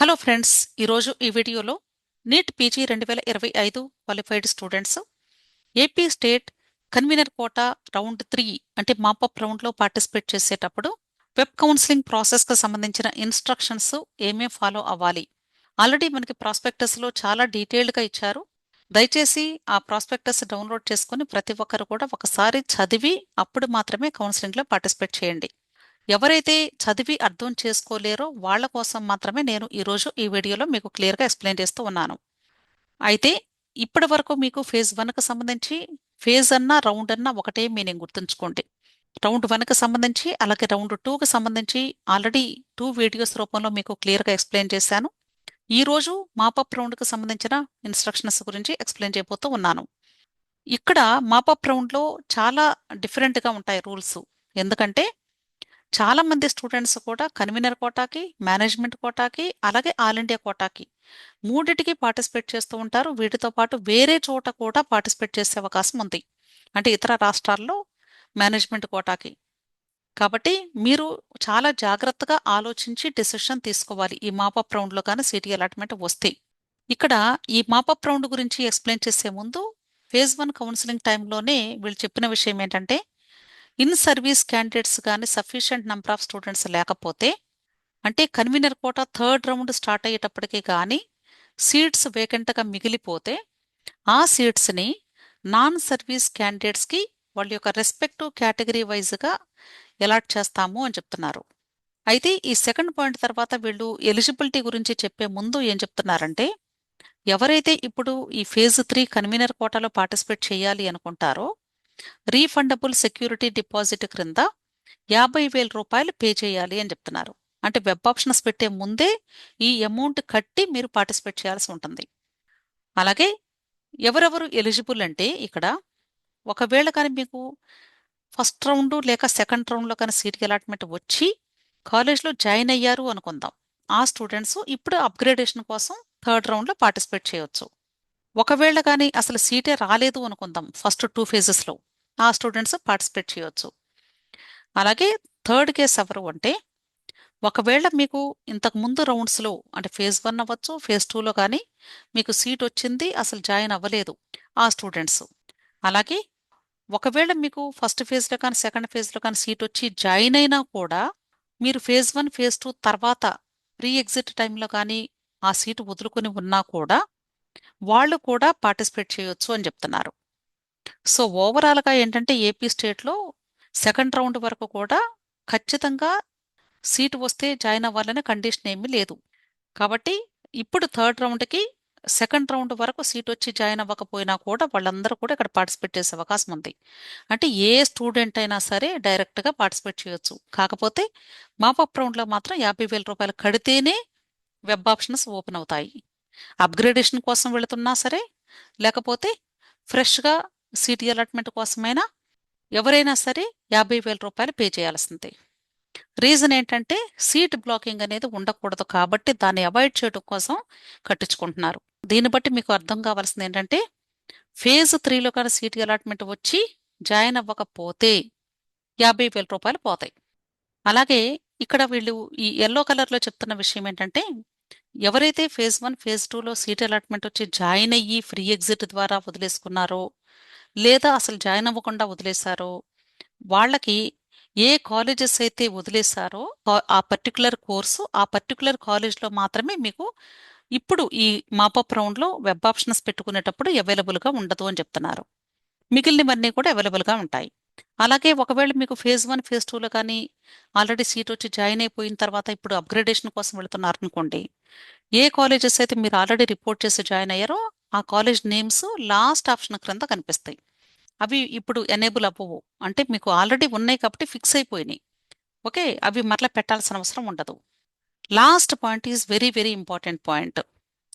Hello friends, ఈరోజు ఈ వీడియోలో NEET PG 2025 qualified students AP state convener quota round 3 అంటే మాపప్ రౌండ్లో పార్టిసిపేట్ చేసేటప్పుడు వెబ్ కౌన్సిలింగ్ ప్రాసెస్కి సంబంధించిన ఇన్స్ట్రక్షన్స్ ఏమేం ఫాలో అవ్వాలి. ఆల్రెడీ మనకి ప్రాస్పెక్టస్లో చాలా డీటెయిల్డ్గా ఇచ్చారు. దయచేసి ఆ ప్రాస్పెక్టస్ డౌన్లోడ్ చేసుకుని ప్రతి ఒక్కరు కూడా ఒకసారి చదివి అప్పుడు మాత్రమే కౌన్సిలింగ్లో పార్టిసిపేట్ చేయండి. ఎవరైతే చదివి అర్థం చేసుకోలేరో వాళ్ళ కోసం మాత్రమే నేను ఈరోజు ఈ వీడియోలో మీకు క్లియర్గా ఎక్స్ప్లెయిన్ చేస్తూ ఉన్నాను. అయితే ఇప్పటి వరకు మీకు ఫేజ్ 1కి సంబంధించి ఫేజ్ అన్నా రౌండ్ అన్నా ఒకటే మీనింగ్ గుర్తుంచుకోండి. రౌండ్ 1కి సంబంధించి అలాగే రౌండ్ 2కి సంబంధించి ఆల్రెడీ 2 వీడియోస్ రూపంలో మీకు క్లియర్గా ఎక్స్ప్లెయిన్ చేశాను. ఈరోజు మాపప్ రౌండ్కి సంబంధించిన ఇన్స్ట్రక్షన్స్ గురించి ఎక్స్ప్లెయిన్ చేయబోతూ ఉన్నాను. ఇక్కడ మాపప్ రౌండ్లో చాలా డిఫరెంట్గా ఉంటాయి రూల్స్. ఎందుకంటే చాలా మంది స్టూడెంట్స్ కూడా కన్వీనర్ కోటాకి, మేనేజ్మెంట్ కోటాకి, అలాగే ఆల్ ఇండియా కోటాకి మూడిటికి పార్టిసిపేట్ చేస్తూ ఉంటారు. వీటితో పాటు వేరే చోట కూడా పార్టిసిపేట్ చేసే అవకాశం ఉంది, అంటే ఇతర రాష్ట్రాల్లో మేనేజ్మెంట్ కోటాకి. కాబట్టి మీరు చాలా జాగ్రత్తగా ఆలోచించి డెసిషన్ తీసుకోవాలి ఈ మాపప్ రౌండ్లో కానీ సిటీ అలాట్మెంట్ వస్తే. ఇక్కడ ఈ మాపప్ రౌండ్ గురించి ఎక్స్ప్లెయిన్ చేసే ముందు ఫేజ్ 1 కౌన్సిలింగ్ టైంలోనే వీళ్ళు చెప్పిన విషయం ఏంటంటే, ఇన్ సర్వీస్ క్యాండిడేట్స్ కానీ సఫిషియంట్ నెంబర్ ఆఫ్ స్టూడెంట్స్ లేకపోతే, అంటే convener quota third round start అయ్యేటప్పటికి కానీ సీట్స్ వేకెంట్గా మిగిలిపోతే ఆ సీట్స్ని నాన్ సర్వీస్ క్యాండిడేట్స్కి వాళ్ళ యొక్క రెస్పెక్టివ్ కేటగిరీ వైజ్గా అలాట్ చేస్తాము అని చెప్తున్నారు. అయితే ఈ సెకండ్ పాయింట్ తర్వాత వీళ్ళు ఎలిజిబిలిటీ గురించి చెప్పే ముందు ఏం చెప్తున్నారంటే, ఎవరైతే ఇప్పుడు ఈ ఫేజ్ 3 కన్వీనర్ కోటాలో పార్టిసిపేట్ చేయాలి అనుకుంటారో రీఫండబుల్ సెక్యూరిటీ డిపాజిట్ క్రింద 50,000 రూపాయలు పే చేయాలి అని చెప్తున్నారు. అంటే వెబ్ ఆప్షన్స్ పెట్టే ముందే ఈ అమౌంట్ కట్టి మీరు పార్టిసిపేట్ చేయాల్సి ఉంటుంది. అలాగే ఎవరెవరు ఎలిజిబుల్ అంటే, ఇక్కడ ఒకవేళ కానీ మీకు ఫస్ట్ రౌండ్ లేక సెకండ్ రౌండ్లో కానీ సీట్ అలాట్మెంట్ వచ్చి కాలేజ్లో జాయిన్ అయ్యారు అనుకుందాం. ఆ స్టూడెంట్స్ ఇప్పుడు అప్గ్రేడేషన్ కోసం థర్డ్ రౌండ్లో పార్టిసిపేట్ చేయొచ్చు. ఒకవేళ కానీ అసలు సీటే రాలేదు అనుకుందాం ఫస్ట్ 2 ఫేజెస్లో, ఆ స్టూడెంట్స్ పార్టిసిపేట్ చేయొచ్చు. అలాగే థర్డ్ కేస్ ఎవరు అంటే, ఒకవేళ మీకు ఇంతకు ముందు రౌండ్స్లో అంటే ఫేజ్ 1 అవ్వచ్చు, ఫేజ్ 2లో కానీ మీకు సీట్ వచ్చింది, అసలు జాయిన్ అవ్వలేదు ఆ స్టూడెంట్స్. అలాగే ఒకవేళ మీకు ఫస్ట్ ఫేజ్లో కానీ సెకండ్ ఫేజ్లో కానీ సీట్ వచ్చి జాయిన్ అయినా కూడా మీరు ఫేజ్ 1 ఫేజ్ 2 తర్వాత ప్రీ ఎగ్జిట్ టైంలో కానీ ఆ సీటు వదులుకొని ఉన్నా కూడా వాళ్ళు కూడా పార్టిసిపేట్ చేయొచ్చు అని చెప్తున్నారు. సో ఓవరాల్గా ఏంటంటే ఏపీ స్టేట్లో సెకండ్ రౌండ్ వరకు కూడా ఖచ్చితంగా సీటు వస్తే జాయిన్ అవ్వాలనే కండిషన్ ఏమీ లేదు. కాబట్టి ఇప్పుడు థర్డ్ రౌండ్కి సెకండ్ రౌండ్ వరకు సీట్ వచ్చి జాయిన్ అవ్వకపోయినా కూడా వాళ్ళందరూ కూడా ఇక్కడ పార్టిసిపేట్ చేసే అవకాశం ఉంది. అంటే ఏ స్టూడెంట్ అయినా సరే డైరెక్ట్గా పార్టిసిపేట్ చేయొచ్చు. కాకపోతే మాపప్ రౌండ్లో మాత్రం 50,000 రూపాయలు కడితేనే వెబ్ ఆప్షన్స్ ఓపెన్ అవుతాయి. అప్గ్రేడేషన్ కోసం వెళుతున్నా సరే, లేకపోతే ఫ్రెష్గా సీట్ అలాట్మెంట్ కోసమైనా ఎవరైనా సరే 50,000 రూపాయలు పే చేయాల్సిందే. రీజన్ ఏంటంటే సీట్ బ్లాకింగ్ అనేది ఉండకూడదు కాబట్టి దాన్ని అవాయిడ్ చేయడం కోసం కట్టించుకుంటున్నారు. దీన్ని బట్టి మీకు అర్థం కావాల్సింది ఏంటంటే, ఫేజ్ 3లో కానీ సీట్ అలాట్మెంట్ వచ్చి జాయిన్ అవ్వకపోతే 50,000 రూపాయలు పోతాయి. అలాగే ఇక్కడ వీళ్ళు ఈ ఎల్లో కలర్లో చెప్తున్న విషయం ఏంటంటే, ఎవరైతే ఫేజ్ 1 ఫేజ్ 2లో సీట్ అలాట్మెంట్ వచ్చి జాయిన్ అయ్యి ఫ్రీ ఎగ్జిట్ ద్వారా వదిలేసుకున్నారో, లేదా అసలు జాయిన్ అవ్వకుండా వదిలేశారో, వాళ్ళకి ఏ కాలేజెస్ అయితే వదిలేశారో ఆ పర్టికులర్ కోర్సు ఆ పర్టికులర్ కాలేజ్లో మాత్రమే మీకు ఇప్పుడు ఈ మాపప్ రౌండ్లో వెబ్ ఆప్షన్స్ పెట్టుకునేటప్పుడు అవైలబుల్గా ఉండదు అని చెప్తున్నారు. మిగిలినవన్నీ కూడా అవైలబుల్గా ఉంటాయి. అలాగే ఒకవేళ మీకు ఫేజ్ 1 ఫేజ్ 2లో కానీ ఆల్రెడీ సీట్ వచ్చి జాయిన్ అయిపోయిన తర్వాత ఇప్పుడు అప్గ్రేడేషన్ కోసం వెళుతున్నారు అనుకోండి, ఏ కాలేజెస్ అయితే మీరు ఆల్రెడీ రిపోర్ట్ చేసి జాయిన్ అయ్యారో ఆ కాలేజ్ నేమ్స్ లాస్ట్ ఆప్షన్ క్రింద కనిపిస్తాయి. అవి ఇప్పుడు ఎనేబుల్ అవ్వవు, అంటే మీకు ఆల్రెడీ ఉన్నాయి కాబట్టి ఫిక్స్ అయిపోయినాయి. ఓకే, అవి మరలా పెట్టాల్సిన అవసరం ఉండదు. Last point is very very important point.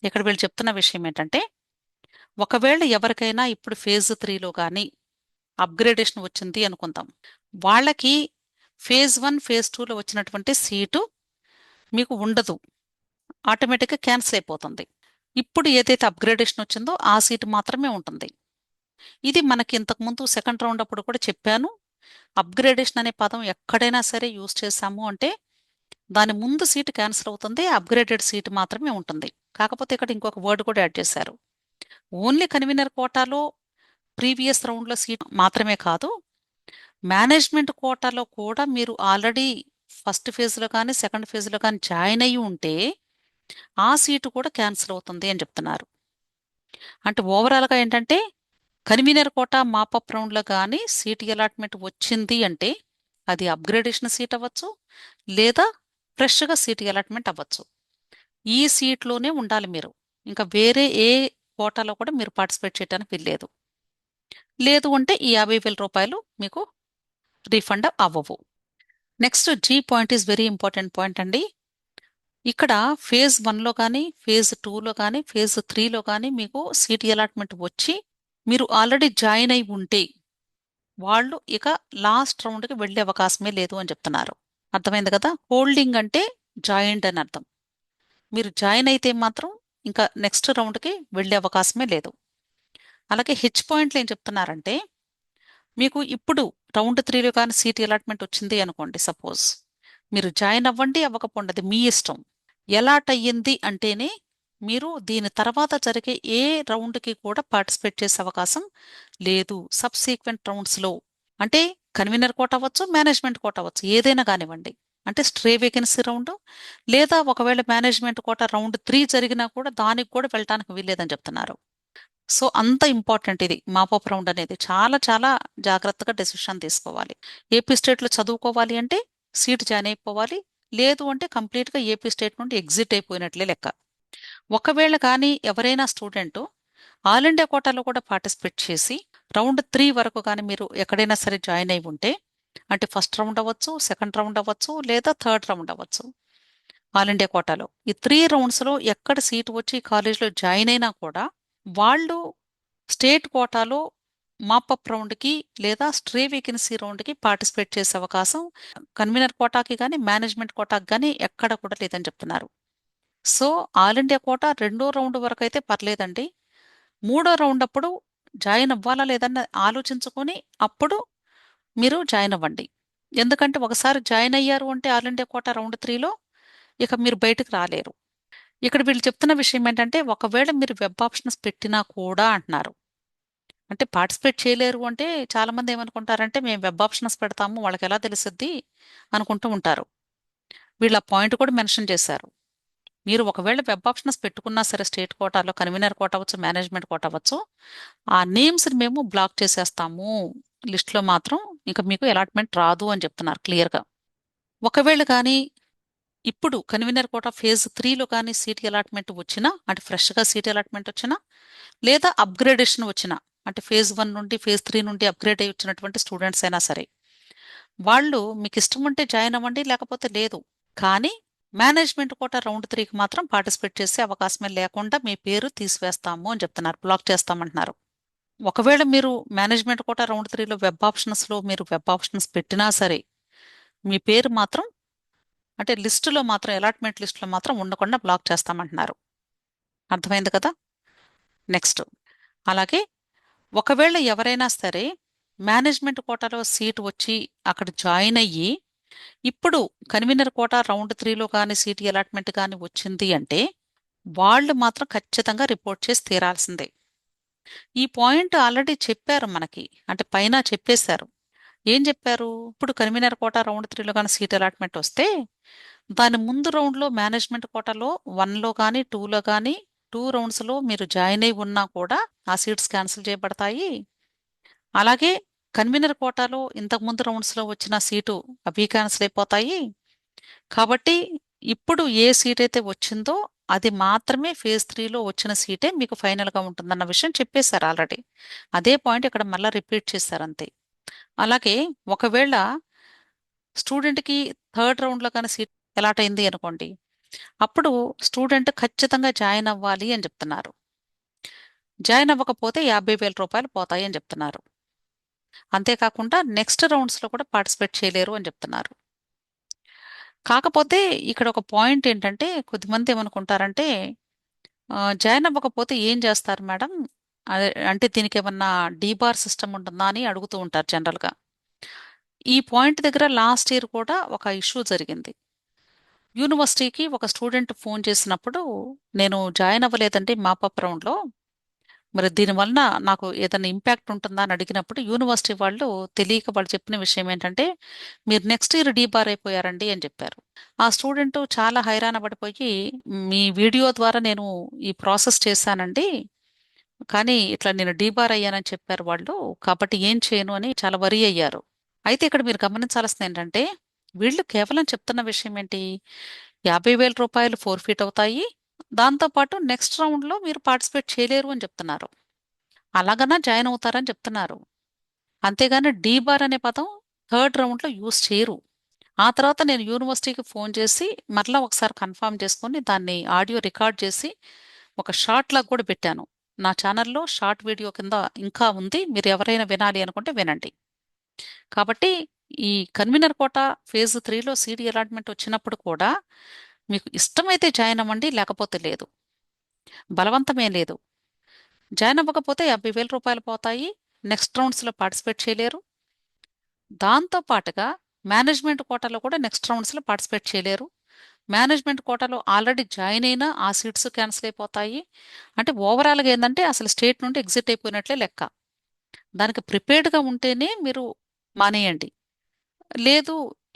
ఇక్కడ వీళ్ళు చెప్తున్న విషయం ఏంటంటే, ఒకవేళ ఎవరికైనా ఇప్పుడు ఫేజ్ 3లో కానీ అప్గ్రేడేషన్ వచ్చింది అనుకుందాం, వాళ్ళకి ఫేజ్ 1 ఫేజ్ 2లో వచ్చినటువంటి సీటు మీకు ఉండదు, ఆటోమేటిక్గా క్యాన్సిల్ అయిపోతుంది. ఇప్పుడు ఏదైతే అప్గ్రేడేషన్ వచ్చిందో ఆ సీటు మాత్రమే ఉంటుంది. ఇది మనకి ఇంతకుముందు సెకండ్ రౌండ్ అప్పుడు కూడా చెప్పాను. అప్గ్రేడేషన్ అనే పదం ఎక్కడైనా సరే యూజ్ చేశాము అంటే దాని ముందు సీట్ క్యాన్సిల్ అవుతుంది, అప్గ్రేడెడ్ సీట్ మాత్రమే ఉంటుంది. కాకపోతే ఇక్కడ ఇంకొక వర్డ్ కూడా యాడ్ చేశారు. ఓన్లీ కన్వీనర్ కోటాలో ప్రీవియస్ రౌండ్లో సీట్ మాత్రమే కాదు, మేనేజ్మెంట్ కోటాలో కూడా మీరు ఆల్రెడీ ఫస్ట్ ఫేజ్లో కానీ సెకండ్ ఫేజ్లో కానీ జాయిన్ అయ్యి ఉంటే ఆ సీటు కూడా క్యాన్సిల్ అవుతుంది అని చెప్తున్నారు. అంటే ఓవరాల్గా ఏంటంటే కన్వీనర్ కోటా మాపప్ రౌండ్లో కానీ సీట్ అలాట్మెంట్ వచ్చింది అంటే అది అప్గ్రేడేషన్ సీట్ అవ్వచ్చు, లేదా ఫ్రెష్గా సీట్ అలాట్మెంట్ అవ్వచ్చు. ఈ సీట్లోనే ఉండాలి మీరు. ఇంకా వేరే ఏ కోటాలో కూడా మీరు పార్టిసిపేట్ చేయడానికి వీల్లేదు. లేదు అంటే ఈ 50,000 రూపాయలు మీకు రీఫండ్ అవ్వవు. Next G point is very important point అండి. ఇక్కడ ఫేజ్ 1లో కానీ ఫేజ్ 2లో కానీ ఫేజ్ 3లో కానీ మీకు సీట్ అలాట్మెంట్ వచ్చి మీరు ఆల్రెడీ జాయిన్ అయి ఉంటే వాళ్ళు ఇక లాస్ట్ రౌండ్కి వెళ్ళే అవకాశమే లేదు అని చెప్తున్నారు. అర్థమైంది కదా? హోల్డింగ్ అంటే జాయిన్డ్ అని అర్థం. మీరు జాయిన్ అయితే మాత్రం ఇంకా నెక్స్ట్ రౌండ్కి వెళ్ళే అవకాశమే లేదు. అలాగే హెచ్ పాయింట్లు ఏం చెప్తున్నారంటే మీకు ఇప్పుడు రౌండ్ 3లో కానీ సీట్ అలాట్మెంట్ వచ్చింది అనుకోండి, సపోజ్ మీరు జాయిన్ అవ్వండి అవ్వకపోండి అది మీ ఇష్టం. ఎలాట్ అయ్యింది అంటేనే మీరు దీని తర్వాత జరిగే ఏ రౌండ్కి కూడా పార్టిసిపేట్ చేసే అవకాశం లేదు సబ్సీక్వెంట్ రౌండ్స్లో. అంటే కన్వీనర్ కోట అవ్వచ్చు, మేనేజ్మెంట్ కోట అవ్వచ్చు, ఏదైనా కానివ్వండి. అంటే స్ట్రే వేకెన్సీ రౌండ్, లేదా ఒకవేళ మేనేజ్మెంట్ కోట రౌండ్ 3 జరిగినా కూడా దానికి కూడా వెళ్ళటానికి వీల్లేదని చెప్తున్నారు. సో అంత ఇంపార్టెంట్ ఇది మాపప్ రౌండ్ అనేది. చాలా చాలా జాగ్రత్తగా డెసిషన్ తీసుకోవాలి. ఏపీ స్టేట్లో చదువుకోవాలి అంటే సీట్ జాయిన్ అయిపోవాలి, లేదు అంటే కంప్లీట్గా ఏపీ స్టేట్ నుండి ఎగ్జిట్ అయిపోయినట్లే లెక్క. ఒకవేళ కానీ ఎవరైనా స్టూడెంట్ ఆల్ ఇండియా కోటాలో కూడా పార్టిసిపేట్ చేసి రౌండ్ 3 వరకు కానీ మీరు ఎక్కడైనా సరే జాయిన్ అయి ఉంటే, అంటే ఫస్ట్ రౌండ్ అవ్వచ్చు, సెకండ్ రౌండ్ అవ్వచ్చు, లేదా థర్డ్ రౌండ్ అవ్వచ్చు, ఆల్ ఇండియా కోటాలో ఈ 3 రౌండ్స్లో ఎక్కడ సీట్ వచ్చి కాలేజ్లో జాయిన్ అయినా కూడా వాళ్ళు స్టేట్ కోటాలో మాపప్ రౌండ్కి లేదా స్ట్రే వేకెన్సీ రౌండ్కి పార్టిసిపేట్ చేసే అవకాశం కన్వీనర్ కోటాకి కానీ మేనేజ్మెంట్ కోటాకి కానీ ఎక్కడ కూడా లేదని చెప్తున్నారు. సో ఆల్ ఇండియా కోటా 2వ రౌండ్ వరకు అయితే పర్లేదండి. 3వ రౌండ్ అప్పుడు జాయిన్ అవ్వాలా లేదన్న ఆలోచించుకొని అప్పుడు మీరు జాయిన్ అవ్వండి. ఎందుకంటే ఒకసారి జాయిన్ అయ్యారు అంటే ఆల్ ఇండియా కోటా రౌండ్ 3లో ఇక మీరు బయటకు రాలేరు. ఇక్కడ వీళ్ళు చెప్తున్న విషయం ఏంటంటే ఒకవేళ మీరు వెబ్ ఆప్షన్స్ పెట్టినా కూడా అంటున్నారు. అంటే పార్టిసిపేట్ చేయలేరు అంటే చాలా మంది ఏమనుకుంటారంటే మేము వెబ్ ఆప్షన్స్ పెడతాము వాళ్ళకి ఎలా తెలుసుద్ది అనుకుంటూ ఉంటారు. వీళ్ళు ఆ పాయింట్ కూడా మెన్షన్ చేశారు. మీరు ఒకవేళ వెబ్ ఆప్షన్స్ పెట్టుకున్నా సరే స్టేట్ కోటాలో కన్వీనర్ కోట అవ్వచ్చు, మేనేజ్మెంట్ కోట అవ్వచ్చు, ఆ నేమ్స్ని మేము బ్లాక్ చేసేస్తాము లిస్ట్లో మాత్రం ఇంకా మీకు అలాట్మెంట్ రాదు అని చెప్తున్నారు క్లియర్గా. ఒకవేళ కానీ ఇప్పుడు కన్వీనర్ కోట ఫేజ్ 3లో కానీ సీట్ అలాట్మెంట్ వచ్చినా, అంటే ఫ్రెష్గా సీట్ అలాట్మెంట్ వచ్చినా, లేదా అప్గ్రేడేషన్ వచ్చినా, అంటే ఫేజ్ 1 నుండి ఫేజ్ 3 నుండి అప్గ్రేడ్ అయ్యి వచ్చినటువంటి స్టూడెంట్స్ అయినా సరే వాళ్ళు మీకు ఇష్టం ఉంటే జాయిన్ అవ్వండి, లేకపోతే లేదు. కానీ మేనేజ్మెంట్ కోట రౌండ్ 3కి మాత్రం పార్టిసిపేట్ చేసే అవకాశమే లేకుండా మీ పేరు తీసివేస్తాము అని చెప్తున్నారు, బ్లాక్ చేస్తామంటున్నారు. ఒకవేళ మీరు మేనేజ్మెంట్ కోట రౌండ్ 3లో వెబ్ ఆప్షన్స్లో మీరు వెబ్ ఆప్షన్స్ పెట్టినా సరే మీ పేరు మాత్రం అంటే లిస్టులో మాత్రం అలాట్మెంట్ లిస్టులో మాత్రం ఉండకుండా బ్లాక్ చేస్తామంటున్నారు. అర్థమైంది కదా? నెక్స్ట్ అలాగే ఒకవేళ ఎవరైనా సరే మేనేజ్మెంట్ కోటాలో సీట్ వచ్చి అక్కడ జాయిన్ అయ్యి ఇప్పుడు కన్వీనర్ కోటా రౌండ్ 3లో కానీ సీట్ అలాట్మెంట్ కానీ వచ్చింది అంటే వాళ్ళు మాత్రం ఖచ్చితంగా రిపోర్ట్ చేసి తీరాల్సిందే. ఈ పాయింట్ ఆల్రెడీ చెప్పారు మనకి, అంటే పైన చెప్పేశారు. ఏం చెప్పారు? ఇప్పుడు కన్వీనర్ కోటా రౌండ్ 3లో కానీ సీట్ అలాట్మెంట్ వస్తే దాని ముందు రౌండ్లో మేనేజ్మెంట్ కోటాలో 1లో కానీ 2లో కానీ 2 రౌండ్స్లో మీరు జాయిన్ అయి ఉన్నా కూడా ఆ సీట్స్ క్యాన్సిల్ చేయబడతాయి. అలాగే కన్వీనర్ కోటాలో ఇంతకుముందు రౌండ్స్లో వచ్చిన సీటు అవి క్యాన్సిల్ అయిపోతాయి. కాబట్టి ఇప్పుడు ఏ సీట్ అయితే వచ్చిందో అది మాత్రమే ఫేజ్ 3లో వచ్చిన సీటే మీకు ఫైనల్గా ఉంటుందన్న విషయం చెప్పేశారు ఆల్రెడీ. అదే పాయింట్ ఇక్కడ మళ్ళీ రిపీట్ చేశారు అంతే. అలాగే ఒకవేళ స్టూడెంట్కి థర్డ్ రౌండ్లో కానీ సీట్ అలాట్ అయింది అనుకోండి, అప్పుడు స్టూడెంట్ ఖచ్చితంగా జాయిన్ అవ్వాలి అని చెప్తున్నారు. జాయిన్ అవ్వకపోతే 50,000 రూపాయలు పోతాయి అని చెప్తున్నారు. అంతేకాకుండా నెక్స్ట్ రౌండ్స్లో కూడా పార్టిసిపేట్ చేయలేరు అని చెప్తున్నారు. కాకపోతే ఇక్కడ ఒక పాయింట్ ఏంటంటే కొద్దిమంది ఏమనుకుంటారంటే జాయిన్ అవ్వకపోతే ఏం చేస్తారు మేడం, అంటే దీనికి ఏమన్నా డీబార్ సిస్టమ్ ఉంటుందా అని అడుగుతూ ఉంటారు జనరల్గా. ఈ పాయింట్ దగ్గర లాస్ట్ ఇయర్ కూడా ఒక ఇష్యూ జరిగింది. యూనివర్సిటీకి ఒక స్టూడెంట్ ఫోన్ చేసినప్పుడు నేను జాయిన్ అవ్వలేదండి మాపప్ రౌండ్లో, మరి దీనివలన నాకు ఏదైనా ఇంపాక్ట్ ఉంటుందా అని అడిగినప్పుడు యూనివర్సిటీ వాళ్ళు తెలియక వాళ్ళు చెప్పిన విషయం ఏంటంటే, మీరు నెక్స్ట్ ఇయర్ డీబార్ అయిపోయారండి అని చెప్పారు. ఆ స్టూడెంట్ చాలా హైరాణ పడిపోయి, మీ వీడియో ద్వారా నేను ఈ ప్రాసెస్ చేశానండి, కానీ ఇట్లా నేను డీబార్ అయ్యానని చెప్పారు వాళ్ళు, కాబట్టి ఏం చేయను అని చాలా వరి అయ్యారు. అయితే ఇక్కడ మీరు గమనించాల్సింది ఏంటంటే, వీళ్ళు కేవలం చెప్తున్న విషయం ఏంటి, 50,000 రూపాయలు ఫోర్ఫీట్ అవుతాయి, దాంతోపాటు నెక్స్ట్ రౌండ్లో మీరు పార్టిసిపేట్ చేయలేరు అని చెప్తున్నారు. అలాగన్నా జాయిన్ అవుతారని చెప్తున్నారు. అంతేగాని డీ బార్ అనే పదం థర్డ్ రౌండ్లో యూజ్ చేయరు. ఆ తర్వాత నేను యూనివర్సిటీకి ఫోన్ చేసి మరలా ఒకసారి కన్ఫర్మ్ చేసుకొని దాన్ని ఆడియో రికార్డ్ చేసి ఒక షార్ట్ లాగా కూడా పెట్టాను. నా ఛానల్లో షార్ట్ వీడియో కింద ఇంకా ఉంది, మీరు ఎవరైనా వినాలి అనుకుంటే వినండి. కాబట్టి ఈ కన్వీనర్ కోట ఫేజ్ 3లో సీట్ అలాట్మెంట్ వచ్చినప్పుడు కూడా మీకు ఇష్టమైతే జాయిన్ అవ్వండి, లేకపోతే లేదు. బలవంతమే లేదు. జాయిన్ అవ్వకపోతే 50,000 రూపాయలు పోతాయి, నెక్స్ట్ రౌండ్స్లో పార్టిసిపేట్ చేయలేరు. దాంతో పాటుగా మేనేజ్మెంట్ కోటాలో కూడా నెక్స్ట్ రౌండ్స్లో పార్టిసిపేట్ చేయలేరు. మేనేజ్మెంట్ కోటాలో ఆల్రెడీ జాయిన్ అయినా ఆ సీట్స్ క్యాన్సిల్ అయిపోతాయి. అంటే ఓవరాల్గా ఏంటంటే అసలు స్టేట్ నుండి ఎగ్జిట్ అయిపోయినట్లే లెక్క. దానికి ప్రిపేర్డ్గా ఉంటేనే మీరు మానేయండి. లేదు,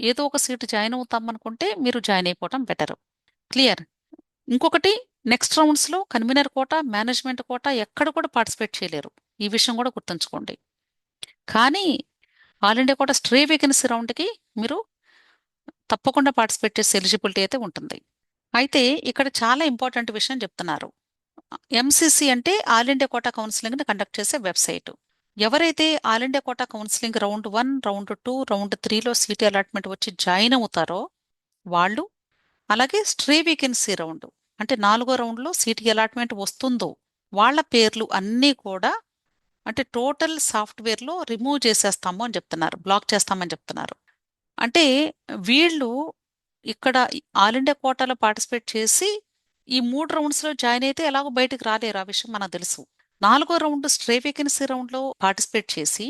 ఏదో ఒక సీట్ జాయిన్ అవుతాం అనుకుంటే మీరు జాయిన్ అయిపోవటం బెటర్. క్లియర్. ఇంకొకటి, నెక్స్ట్ రౌండ్స్లో కన్వీనర్ కోట, మేనేజ్మెంట్ కోట ఎక్కడ కూడా పార్టిసిపేట్ చేయలేరు. ఈ విషయం కూడా గుర్తుంచుకోండి. కానీ all India quota stray vacancy రౌండ్కి మీరు తప్పకుండా పార్టిసిపేట్ చేసే ఎలిజిబిలిటీ అయితే ఉంటుంది. అయితే ఇక్కడ చాలా ఇంపార్టెంట్ విషయం చెప్తున్నారు. ఎంసీసీ అంటే ఆల్ ఇండియా కోటా కౌన్సిలింగ్ని కండక్ట్ చేసే వెబ్సైట్. ఎవరైతే all India quota counselling round 1, round 2, round 3లో సీట్ అలాట్మెంట్ వచ్చి జాయిన్ అవుతారో వాళ్ళు, అలాగే స్ట్రే వేకెన్సీ రౌండ్ అంటే 4వ రౌండ్లో సీట్ అలాట్మెంట్ వస్తుందో వాళ్ళ పేర్లు అన్నీ కూడా అంటే టోటల్ సాఫ్ట్వేర్లో రిమూవ్ చేసేస్తాము అని చెప్తున్నారు, బ్లాక్ చేస్తామని చెప్తున్నారు. అంటే వీళ్ళు ఇక్కడ ఆల్ ఇండియా కోటాలో పార్టిసిపేట్ చేసి ఈ 3 రౌండ్స్లో జాయిన్ అయితే ఎలాగో బయటకు రాలేరు, ఆ విషయం మనకు తెలుసు. 4వ రౌండ్ స్ట్రే వేకెన్సీ రౌండ్లో పార్టిసిపేట్ చేసి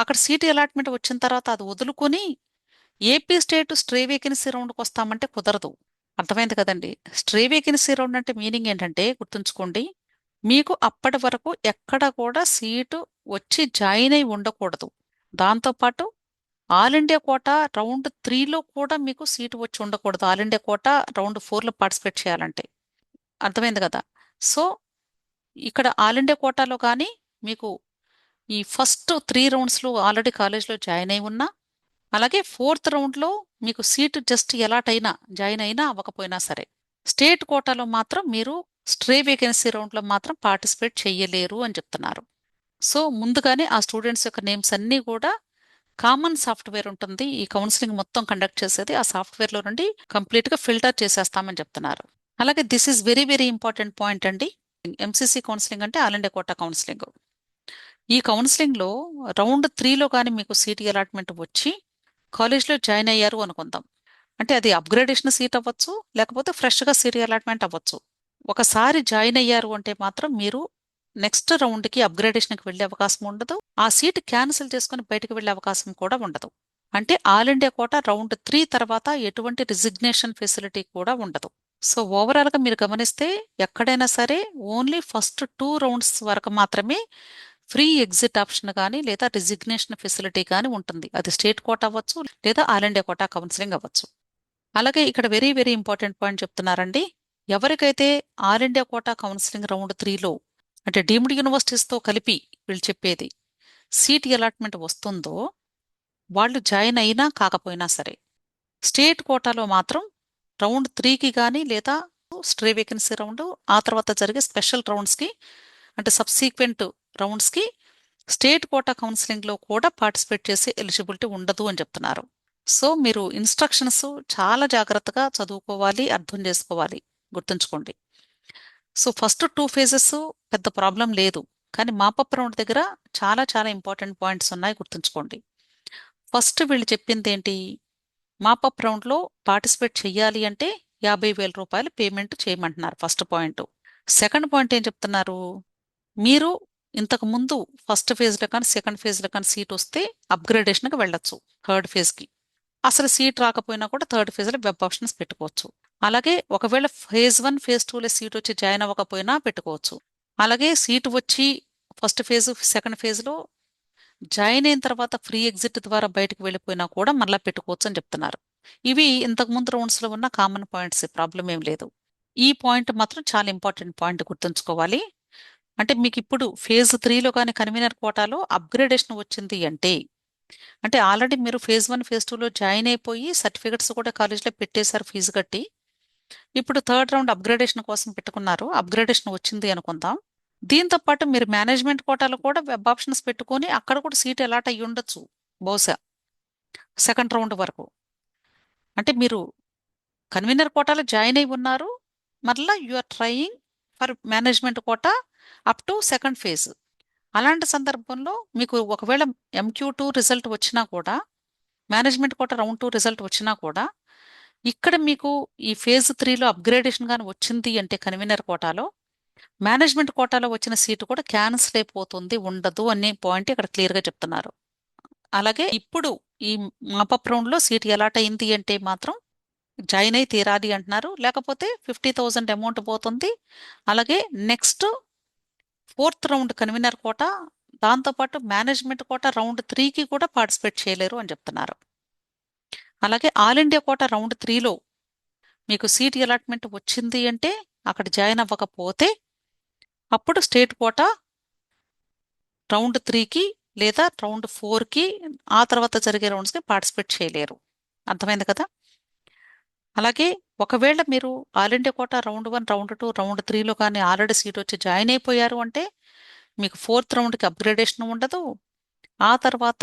అక్కడ సీట్ అలాట్మెంట్ వచ్చిన తర్వాత అది వదులుకొని ఏపీ స్టేట్ స్ట్రే వేకెన్సీ రౌండ్కి వస్తామంటే కుదరదు. అర్థమైంది కదండి. స్ట్రే వేకెన్సీ రౌండ్ అంటే మీనింగ్ ఏంటంటే గుర్తుంచుకోండి, మీకు అప్పటి వరకు ఎక్కడ కూడా సీటు వచ్చి జాయిన్ అయి ఉండకూడదు. దాంతోపాటు ఆల్ ఇండియా కోటా రౌండ్ 3లో కూడా మీకు సీటు వచ్చి ఉండకూడదు, ఆల్ ఇండియా కోటా రౌండ్ 4లో పార్టిసిపేట్ చేయాలంటే. అర్థమైంది కదా. సో ఇక్కడ ఆల్ ఇండియా కోటాలో కానీ మీకు ఈ ఫస్ట్ 3 రౌండ్స్లో ఆల్రెడీ కాలేజ్లో జాయిన్ అయి ఉన్నా, అలాగే 4th రౌండ్లో మీకు సీటు జస్ట్ ఎలాట్ అయినా, జాయిన్ అయినా అవ్వకపోయినా సరే, స్టేట్ కోటాలో మాత్రం మీరు స్ట్రే వేకెన్సీ రౌండ్లో మాత్రం పార్టిసిపేట్ చెయ్యలేరు అని చెప్తున్నారు. సో ముందుగానే ఆ స్టూడెంట్స్ యొక్క నేమ్స్ అన్నీ కూడా కామన్ సాఫ్ట్వేర్ ఉంటుంది, ఈ కౌన్సిలింగ్ మొత్తం కండక్ట్ చేసేది ఆ సాఫ్ట్వేర్లో నుండి కంప్లీట్గా ఫిల్టర్ చేసేస్తామని చెప్తున్నారు. అలాగే this is very very important point అండి. ఎంసీసీ కౌన్సిలింగ్ అంటే ఆల్ ఇండియా కోటా కౌన్సిలింగ్. ఈ కౌన్సిలింగ్లో రౌండ్ 3లో కానీ మీకు సీట్ అలాట్మెంట్ వచ్చి కాలేజ్లో జాయిన్ అయ్యారు అనుకుందాం, అంటే అది అప్గ్రేడేషన్ సీట్ అవ్వచ్చు, లేకపోతే ఫ్రెష్గా సీట్ అలాట్మెంట్ అవ్వచ్చు. ఒకసారి జాయిన్ అయ్యారు అంటే మాత్రం మీరు నెక్స్ట్ రౌండ్కి అప్గ్రేడేషన్కి వెళ్ళే అవకాశం ఉండదు, ఆ సీట్ క్యాన్సిల్ చేసుకుని బయటకు వెళ్ళే అవకాశం కూడా ఉండదు. అంటే ఆల్ ఇండియా కోటా రౌండ్ 3 తర్వాత ఎటువంటి రిజిగ్నేషన్ ఫెసిలిటీ కూడా ఉండదు. సో ఓవరాల్గా మీరు గమనిస్తే ఎక్కడైనా సరే ఓన్లీ ఫస్ట్ 2 రౌండ్స్ వరకు మాత్రమే ఫ్రీ ఎగ్జిట్ ఆప్షన్ కానీ లేదా రిజిగ్నేషన్ ఫెసిలిటీ కానీ ఉంటుంది. అది స్టేట్ కోటా అవ్వచ్చు లేదా ఆల్ ఇండియా కోటా కౌన్సిలింగ్ అవ్వచ్చు. అలాగే ఇక్కడ వెరీ వెరీ ఇంపార్టెంట్ పాయింట్ చెప్తున్నారండి. ఎవరికైతే all India quota counselling round 3లో అంటే డీమ్డ్ యూనివర్సిటీస్తో కలిపి వీళ్ళు చెప్పేది సీట్ అలాట్మెంట్ వస్తుందో వాళ్ళు జాయిన్ అయినా కాకపోయినా సరే, స్టేట్ కోటాలో మాత్రం రౌండ్ 3కి కానీ లేదా స్ట్రే వేకెన్సీ రౌండ్ ఆ తర్వాత జరిగే స్పెషల్ రౌండ్స్కి అంటే సబ్సీక్వెంట్ రౌండ్స్కి స్టేట్ కోటా కౌన్సిలింగ్లో కూడా పార్టిసిపేట్ చేసే ఎలిజిబిలిటీ ఉండదు అని చెప్తున్నారు. సో మీరు ఇన్స్ట్రక్షన్స్ చాలా జాగ్రత్తగా చదువుకోవాలి, అర్థం చేసుకోవాలి, గుర్తుంచుకోండి. సో ఫస్ట్ 2 ఫేజెస్ పెద్ద ప్రాబ్లం లేదు, కానీ మాపప్ రౌండ్ దగ్గర చాలా చాలా ఇంపార్టెంట్ పాయింట్స్ ఉన్నాయి, గుర్తుంచుకోండి. ఫస్ట్ వీళ్ళు చెప్పింది ఏంటి, మాపప్ రౌండ్లో పార్టిసిపేట్ చెయ్యాలి అంటే 50,000 రూపాయలు పేమెంట్ చేయమంటున్నారు, ఫస్ట్ పాయింట్. సెకండ్ పాయింట్ ఏం చెప్తున్నారు, మీరు ఇంతకు ముందు ఫస్ట్ ఫేజ్లో కానీ సెకండ్ ఫేజ్లో కానీ సీట్ వస్తే అప్గ్రేడేషన్కి వెళ్ళొచ్చు థర్డ్ ఫేజ్కి. అసలు సీట్ రాకపోయినా కూడా థర్డ్ ఫేజ్లో వెబ్ ఆప్షన్స్ పెట్టుకోవచ్చు. అలాగే ఒకవేళ ఫేజ్ 1 ఫేజ్ 2లో సీట్ వచ్చి జాయిన్ అవ్వకపోయినా పెట్టుకోవచ్చు. అలాగే సీట్ వచ్చి ఫస్ట్ ఫేజ్ సెకండ్ ఫేజ్లో జాయిన్ అయిన తర్వాత ఫ్రీ ఎగ్జిట్ ద్వారా బయటకు వెళ్ళిపోయినా కూడా మళ్ళీ పెట్టుకోవచ్చు అని చెప్తున్నారు. ఇవి ఇంతకుముందు రౌండ్స్లో ఉన్న కామన్ పాయింట్స్, ప్రాబ్లం ఏం లేదు. ఈ పాయింట్ మాత్రం చాలా ఇంపార్టెంట్ పాయింట్, గుర్తుంచుకోవాలి. అంటే మీకు ఇప్పుడు ఫేజ్ 3లో కానీ కన్వీనర్ కోటాలో అప్గ్రేడేషన్ వచ్చింది అంటే ఆల్రెడీ మీరు ఫేజ్ 1 ఫేజ్ 2లో జాయిన్ అయిపోయి సర్టిఫికెట్స్ కూడా కాలేజ్లో పెట్టేశారు ఫీజు కట్టి. ఇప్పుడు థర్డ్ రౌండ్ అప్గ్రేడేషన్ కోసం పెట్టుకున్నారు, అప్గ్రేడేషన్ వచ్చింది అనుకుందాం. దీంతో పాటు మీరు మేనేజ్మెంట్ కోటాలో కూడా వెబ్ ఆప్షన్స్ పెట్టుకొని అక్కడ కూడా సీట్ అలాట్ అయ్యి ఉండొచ్చు బహుశా సెకండ్ రౌండ్ వరకు. అంటే మీరు కన్వీనర్ కోటాలో జాయిన్ అయి ఉన్నారు, మరలా you are trying for management quota up to second phase. అలాంటి సందర్భంలో మీకు ఒకవేళ MQ2 రిజల్ట్ వచ్చినా కూడా, మేనేజ్మెంట్ కోటా రౌండ్ 2 రిజల్ట్ వచ్చినా కూడా, ఇక్కడ మీకు ఈ ఫేజ్ 3లో అప్గ్రేడేషన్ కానీ వచ్చింది అంటే కన్వీనర్ కోటాలో, మేనేజ్మెంట్ కోటాలో వచ్చిన సీటు కూడా క్యాన్సిల్ అయిపోతుంది, ఉండదు అనే పాయింట్ ఇక్కడ క్లియర్గా చెప్తున్నారు. అలాగే ఇప్పుడు ఈ మాపప్ రౌండ్లో సీట్ అలాట్ అయింది అంటే మాత్రం జాయిన్ అయి తీరాలి అంటున్నారు, లేకపోతే 50,000 అమౌంట్ పోతుంది. అలాగే నెక్స్ట్ ఫోర్త్ రౌండ్ కన్వీనర్ కోట, దాంతోపాటు మేనేజ్మెంట్ కోట రౌండ్ 3కి కూడా పార్టిసిపేట్ చేయలేరు అని చెప్తున్నారు. అలాగే ఆల్ ఇండియా కోట రౌండ్ 3లో మీకు సీట్ అలాట్మెంట్ వచ్చింది అంటే అక్కడ జాయిన్ అవ్వకపోతే అప్పుడు స్టేట్ కోట రౌండ్ 3కి లేదా రౌండ్ 4కి ఆ తర్వాత జరిగే రౌండ్స్కి పార్టిసిపేట్ చేయలేరు. అర్థమైంది కదా? అలాగే ఒకవేళ మీరు all India quota round 1 round 2 round 3లో కానీ ఆల్రెడీ సీట్ వచ్చి జాయిన్ అయిపోయారు అంటే మీకు ఫోర్త్ రౌండ్కి అప్గ్రేడేషన్ ఉండదు, ఆ తర్వాత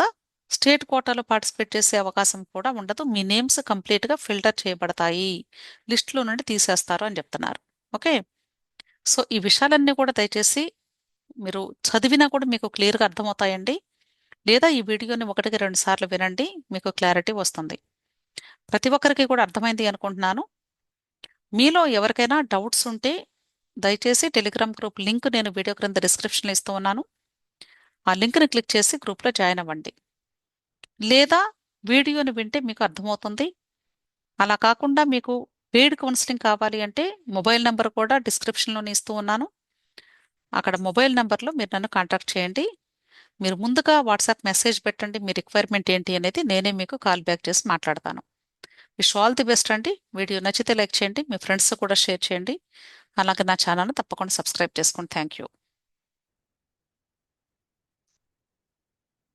స్టేట్ కోటాలో పార్టిసిపేట్ చేసే అవకాశం కూడా ఉండదు. మీ నేమ్స్ కంప్లీట్గా ఫిల్టర్ చేయబడతాయి, లిస్టులో నుండి తీసేస్తారు అని చెప్తున్నారు. ఓకే, సో ఈ విషయాలన్నీ కూడా దయచేసి మీరు చదివినా కూడా మీకు క్లియర్గా అర్థమవుతాయండి. లేదా ఈ వీడియోని 1-2 సార్లు వినండి, మీకు క్లారిటీ వస్తుంది. ప్రతి ఒక్కరికి కూడా అర్థమైంది అనుకుంటున్నాను. మీలో ఎవరికైనా డౌట్స్ ఉంటే దయచేసి టెలిగ్రామ్ గ్రూప్ లింక్ నేను వీడియో క్రింద డిస్క్రిప్షన్లో ఇస్తూ ఉన్నాను, ఆ లింక్ని క్లిక్ చేసి గ్రూప్లో జాయిన్ అవ్వండి. లేదా వీడియోని వింటే మీకు అర్థమవుతుంది. అలా కాకుండా మీకు పెయిడ్ కౌన్సిలింగ్ కావాలి అంటే మొబైల్ నెంబర్ కూడా డిస్క్రిప్షన్లోనే ఇస్తూ ఉన్నాను. అక్కడ మొబైల్ నెంబర్లో మీరు నన్ను కాంటాక్ట్ చేయండి. మీరు ముందుగా వాట్సాప్ మెసేజ్ పెట్టండి, మీ రిక్వైర్మెంట్ ఏంటి అనేది నేనే మీకు కాల్ బ్యాక్ చేసి మాట్లాడతాను. విష్ ఆల్ ది బెస్ట్ అండి. వీడియో నచ్చితే లైక్ చేయండి, మీ ఫ్రెండ్స్ కూడా షేర్ చేయండి. అలాగే నా ఛానల్ని తప్పకుండా సబ్స్క్రైబ్ చేసుకోండి. Thank you.